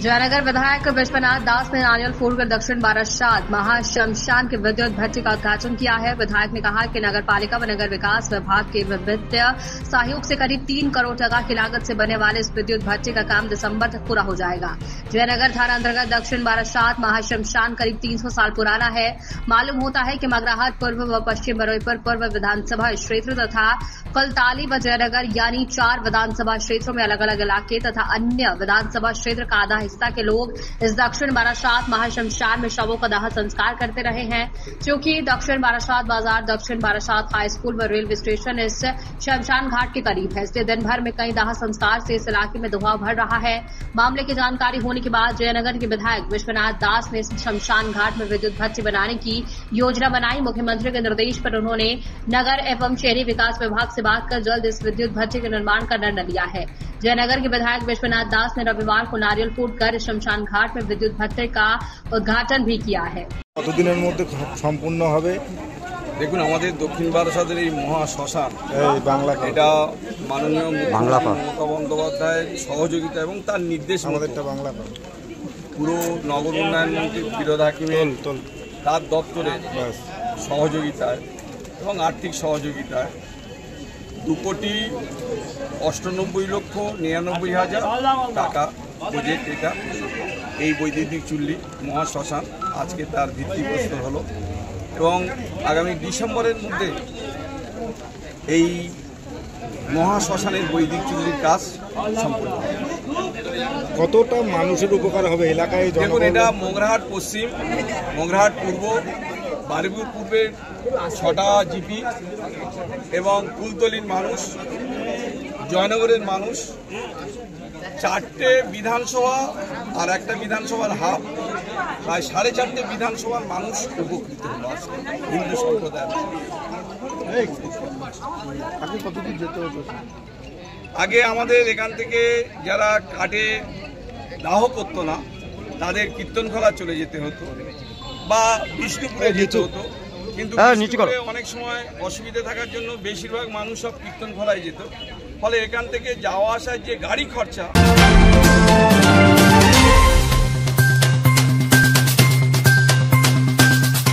जयनगर विधायक विश्वनाथ दास ने नारियल फोड़कर दक्षिण बारासात महाश्मशान के विद्युत भट्टी का उद्घाटन किया है। विधायक ने कहा कि नगर पालिका व नगर विकास विभाग के वित्तीय सहयोग से करीब 3 करोड़ टका की लागत से बनने वाले इस विद्युत भट्टी का काम दिसंबर तक पूरा हो जाएगा। जयनगर थाना अंतर्गत दक्षिण बारासात महाश्मशान करीब 300 साल पुराना है। मालूम होता है कि मगराहट पूर्व व पश्चिम बरोईपुर पूर्व विधानसभा क्षेत्र तथा कलताली व जयनगर यानी 4 विधानसभा क्षेत्रों में अलग अलग इलाके तथा अन्य विधानसभा क्षेत्र का आधा हिस्सा के लोग इस दक्षिण बारासात महाश्मशान में शवों का दाह संस्कार करते रहे हैं। क्योंकि दक्षिण बारासात बाजार, दक्षिण बारासात हाई स्कूल व रेलवे स्टेशन इस शमशान घाट के करीब है, इसलिए दिन भर में कई दाह संस्कार से इस इलाके में धुआं भर रहा है। मामले की जानकारी होने के बाद जयनगर के विधायक विश्वनाथ दास ने इस शमशान घाट में विद्युत भट्टी बनाने की योजना बनाई। मुख्यमंत्री के निर्देश पर उन्होंने नगर एवं शहरी विकास विभाग से बात कर जल्द इस विद्युत भट्टी के निर्माण का निर्णय लिया है। जयनगर के विधायक विश्वनाथ दास ने रविवार को नारियल फूटकर शमशान घाट में विद्युत भट्टी का उद्घाटन भी किया है। কতদিনের মধ্যে সম্পূর্ণ হবে? দেখুন, আমাদের দক্ষিণ বারাসাতের এই মহাশ্মশান এটা মাননীয় মমতা বন্দ্যোপাধ্যায়ের সহযোগিতা এবং তার নির্দেশ পুরো নগর উন্নয়ন মন্ত্রী ফিরোজ হাকিমের তার দপ্তরের সহযোগিতায় এবং আর্থিক সহযোগিতায় 2,98,99,99,000 টাকা প্রজেক্ট এটা এই বৈদ্যুতিক চুল্লি মহাশ্মশান আজকে তার ভিত্তিপ্রস্তর হলো এবং আগামী ডিসেম্বরের মধ্যে এই মহাশ্মশানের বৈদ্যুতিক চুল্লির কাজ সম্পূর্ণ হবে। কতটা মানুষের উপকার হবে এলাকায়? দেখুন, এটা মগরাহাট পশ্চিম, মগরাহাট পূর্ব, বারুইপুর পূর্বের 6টা জিপি এবং কুলতলির মানুষ, জয়নগরের মানুষ, 4টে বিধানসভা আর একটা বিধানসভার হাব, প্রায় 4.5 বিধানসভার মানুষ উপকৃত হল। হিন্দু সম্প্রদায়ের আগে আমাদের এখান থেকে যারা কাঠে দাহ করতো না তাদের কীর্তনখোলা চলে যেতে হতো বা বিষ্ণুপুরে যেতে হতো, কিন্তু অনেক সময় অসুবিধা থাকার জন্য বেশিরভাগ মানুষ সব কীর্তনখোলায় যেত। ফলে এখান থেকে যাওয়া আসার যে গাড়ি খরচা